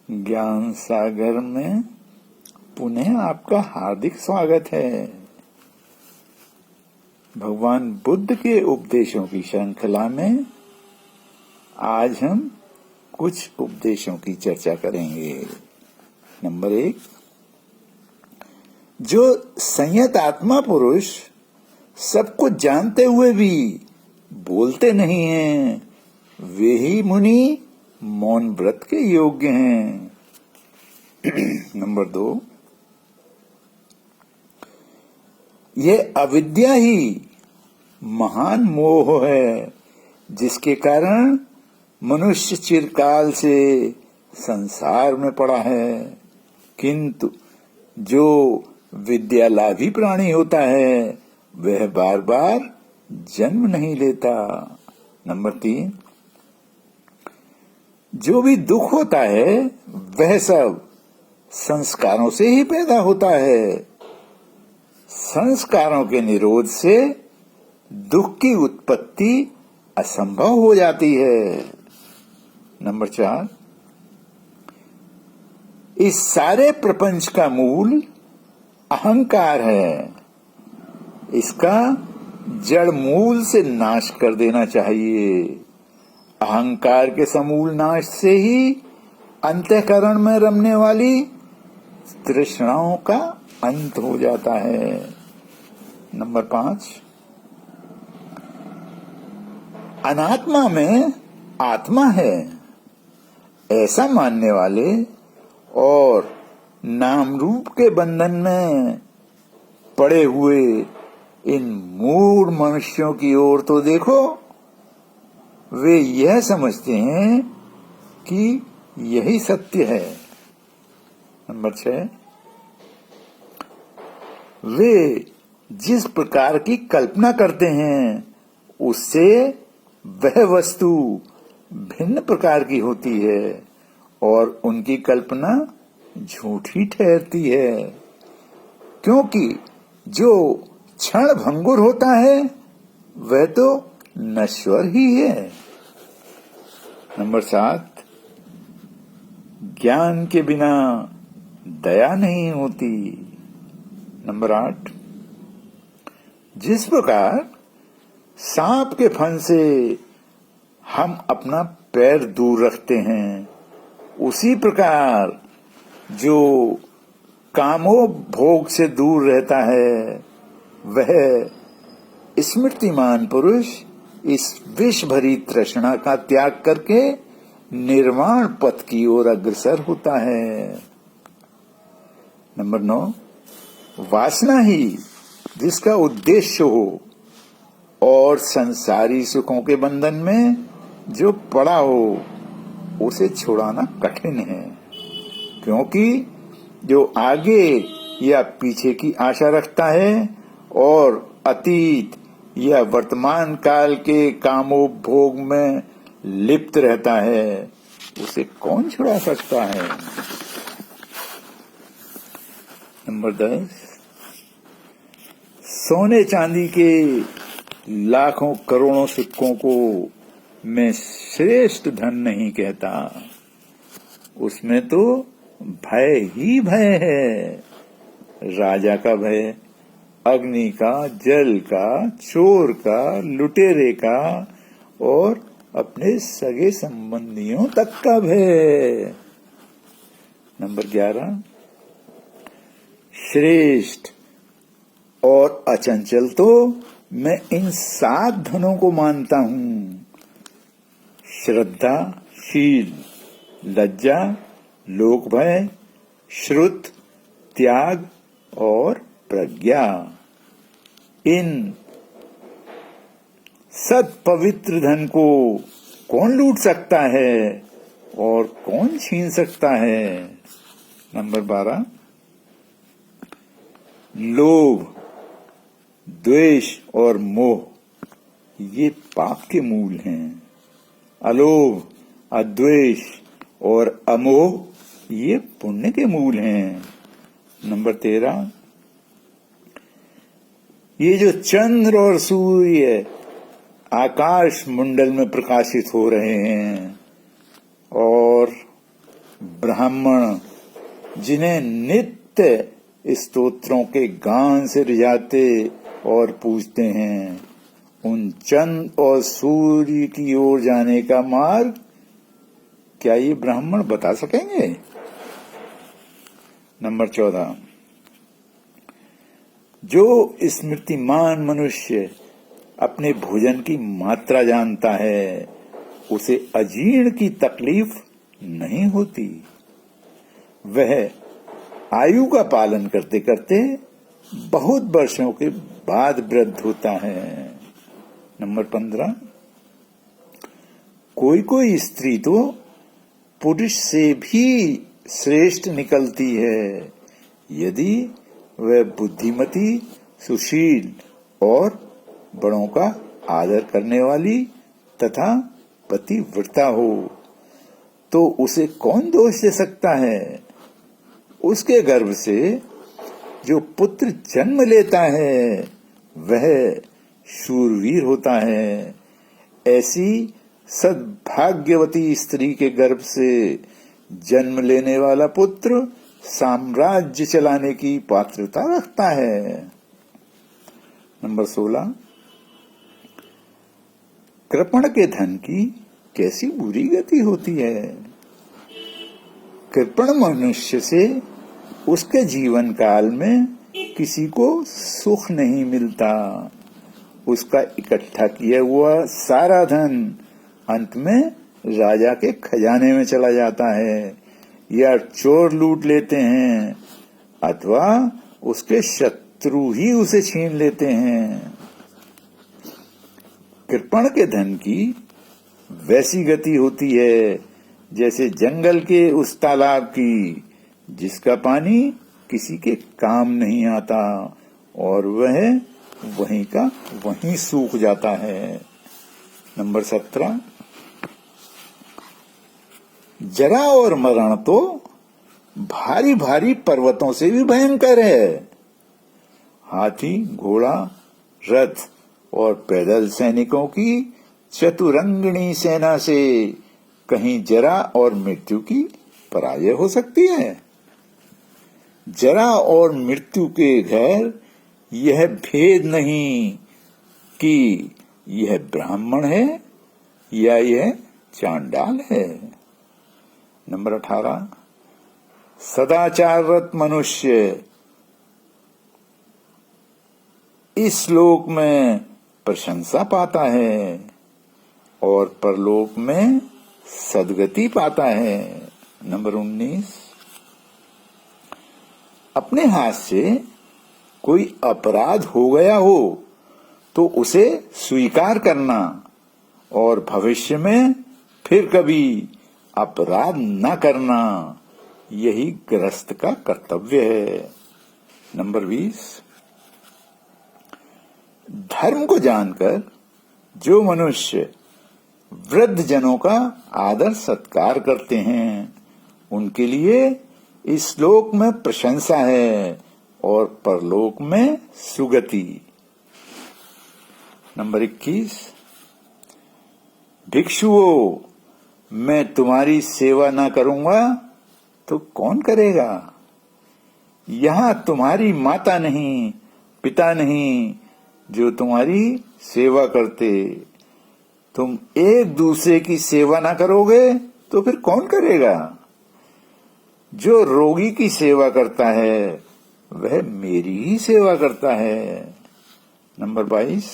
ज्ञान सागर में पुनः आपका हार्दिक स्वागत है। भगवान बुद्ध के उपदेशों की श्रृंखला में आज हम कुछ उपदेशों की चर्चा करेंगे। नंबर 1, जो संयत आत्मा पुरुष सब कुछ जानते हुए भी बोलते नहीं हैं, वे ही मुनि मौन व्रत के योग्य हैं। नंबर 2, यह अविद्या ही महान मोह है, जिसके कारण मनुष्य चिरकाल से संसार में पड़ा है, किंतु जो विद्यालाभी प्राणी होता है वह बार बार जन्म नहीं लेता। नंबर 3, जो भी दुख होता है वह सब संस्कारों से ही पैदा होता है। संस्कारों के निरोध से दुख की उत्पत्ति असंभव हो जाती है। नंबर 4, इस सारे प्रपंच का मूल अहंकार है। इसका जड़ मूल से नाश कर देना चाहिए। अहंकार के समूल नाश से ही अंतःकरण में रमने वाली तृष्णाओं का अंत हो जाता है। नंबर 5, अनात्मा में आत्मा है ऐसा मानने वाले और नाम रूप के बंधन में पड़े हुए इन मूढ़ मनुष्यों की ओर तो देखो। वे यह समझते हैं कि यही सत्य है। नंबर 6, वे जिस प्रकार की कल्पना करते हैं उससे वह वस्तु भिन्न प्रकार की होती है और उनकी कल्पना झूठी ठहरती है, क्योंकि जो क्षण भंगुर होता है वह तो नश्वर ही है। नंबर 7, ज्ञान के बिना दया नहीं होती। नंबर 8, जिस प्रकार सांप के फन से हम अपना पैर दूर रखते हैं, उसी प्रकार जो कामोपभोग से दूर रहता है वह स्मृतिमान पुरुष इस विष भरी तृष्णा का त्याग करके निर्वाण पथ की ओर अग्रसर होता है। नंबर 9, वासना ही जिसका उद्देश्य हो और संसारी सुखों के बंधन में जो पड़ा हो उसे छुड़ाना कठिन है, क्योंकि जो आगे या पीछे की आशा रखता है और अतीत या वर्तमान काल के कामोपभोग में लिप्त रहता है, उसे कौन छुड़ा सकता है। नंबर 10, सोने चांदी के लाखों करोड़ों सिक्कों को मैं श्रेष्ठ धन नहीं कहता, उसमें तो भय ही भय है। राजा का भय, अग्नि का, जल का, चोर का, लुटेरे का और अपने सगे संबंधियों तक का भय। नंबर 11, श्रेष्ठ और अचंचल तो मैं इन 7 धनों को मानता हूं: श्रद्धा, शील, लज्जा, लोक भय, श्रुत, त्याग और प्रज्ञा। इन सत पवित्र धन को कौन लूट सकता है और कौन छीन सकता है। नंबर 12, लोभ, द्वेष और मोह ये पाप के मूल हैं। अलोभ, अद्वेष और अमोह ये पुण्य के मूल हैं। नंबर 13, ये जो चंद्र और सूर्य आकाश मंडल में प्रकाशित हो रहे हैं और ब्राह्मण जिन्हें नित्य स्तोत्रों के गान से रिझाते और पूजते हैं, उन चंद्र और सूर्य की ओर जाने का मार्ग क्या ये ब्राह्मण बता सकेंगे? नंबर 14, जो स्मृतिमान मनुष्य अपने भोजन की मात्रा जानता है, उसे अजीर्ण की तकलीफ नहीं होती। वह आयु का पालन करते करते बहुत वर्षों के बाद वृद्ध होता है। नंबर 15, कोई कोई स्त्री तो पुरुष से भी श्रेष्ठ निकलती है, यदि वह बुद्धिमती, सुशील और बड़ों का आदर करने वाली तथा पतिव्रता हो, तो उसे कौन दोष दे सकता है? उसके गर्भ से जो पुत्र जन्म लेता है वह शूरवीर होता है। ऐसी सद्भाग्यवती स्त्री के गर्भ से जन्म लेने वाला पुत्र साम्राज्य चलाने की पात्रता रखता है। नंबर 16, कृपण के धन की कैसी बुरी गति होती है। कृपण मनुष्य से उसके जीवन काल में किसी को सुख नहीं मिलता। उसका इकट्ठा किया हुआ सारा धन अंत में राजा के खजाने में चला जाता है, या चोर लूट लेते हैं, अथवा उसके शत्रु ही उसे छीन लेते हैं। कृपण के धन की वैसी गति होती है जैसे जंगल के उस तालाब की, जिसका पानी किसी के काम नहीं आता और वह वहीं का वहीं सूख जाता है। नंबर 17, जरा और मरण तो भारी भारी पर्वतों से भी भयंकर है। हाथी, घोड़ा, रथ और पैदल सैनिकों की चतुरंगिणी सेना से कहीं जरा और मृत्यु की पराजय हो सकती है? जरा और मृत्यु के घर यह भेद नहीं कि यह ब्राह्मण है या यह चांडाल है। नंबर 18, सदाचाररत मनुष्य इस लोक में प्रशंसा पाता है और परलोक में सदगति पाता है। नंबर 19, अपने हाथ से कोई अपराध हो गया हो तो उसे स्वीकार करना और भविष्य में फिर कभी अपराध न करना, यही गृहस्थ का कर्तव्य है। नंबर 20, धर्म को जानकर जो मनुष्य वृद्ध जनों का आदर सत्कार करते हैं, उनके लिए इस लोक में प्रशंसा है और परलोक में सुगति। नंबर 21, भिक्षुओं, मैं तुम्हारी सेवा ना करूंगा तो कौन करेगा? यहाँ तुम्हारी माता नहीं, पिता नहीं जो तुम्हारी सेवा करते। तुम एक दूसरे की सेवा ना करोगे तो फिर कौन करेगा? जो रोगी की सेवा करता है वह मेरी ही सेवा करता है। नंबर 22,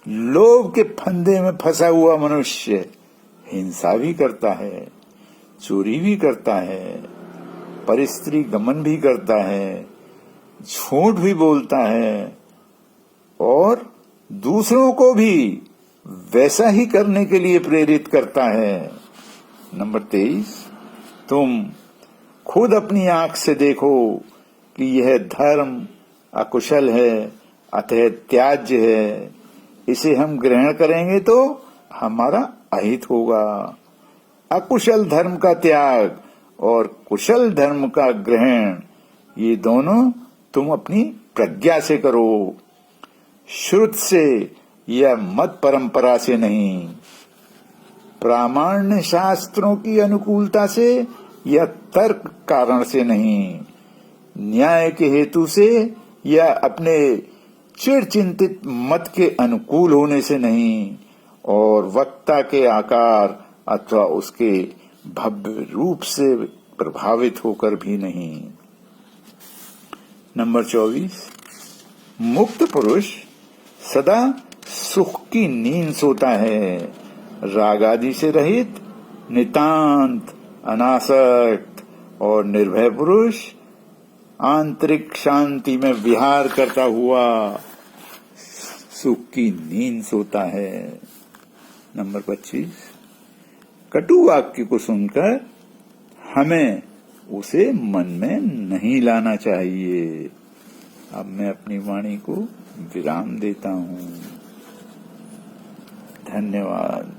लोभ के फंदे में फंसा हुआ मनुष्य हिंसा भी करता है, चोरी भी करता है, परस्त्री गमन भी करता है, झूठ भी बोलता है और दूसरों को भी वैसा ही करने के लिए प्रेरित करता है। नंबर 23, तुम खुद अपनी आंख से देखो कि यह धर्म अकुशल है, अतः त्याज्य है। इसे हम ग्रहण करेंगे तो हमारा अहित होगा। अकुशल धर्म का त्याग और कुशल धर्म का ग्रहण, ये दोनों तुम अपनी प्रज्ञा से करो, श्रुत से या मत परंपरा से नहीं। प्रामाण्य शास्त्रों की अनुकूलता से या तर्क कारण से नहीं, न्याय के हेतु से या अपने चिड़चिंतित मत के अनुकूल होने से नहीं, और वक्ता के आकार अथवा उसके भव्य रूप से प्रभावित होकर भी नहीं। नंबर 24, मुक्त पुरुष सदा सुख की नींद सोता है, राग आदि से रहित, नितांत अनासक्त और निर्भय पुरुष आंतरिक शांति में विहार करता हुआ सुख की नींद सोता है। नंबर 25, कटु वाक्य को सुनकर हमें उसे मन में नहीं लाना चाहिए। अब मैं अपनी वाणी को विराम देता हूँ। धन्यवाद।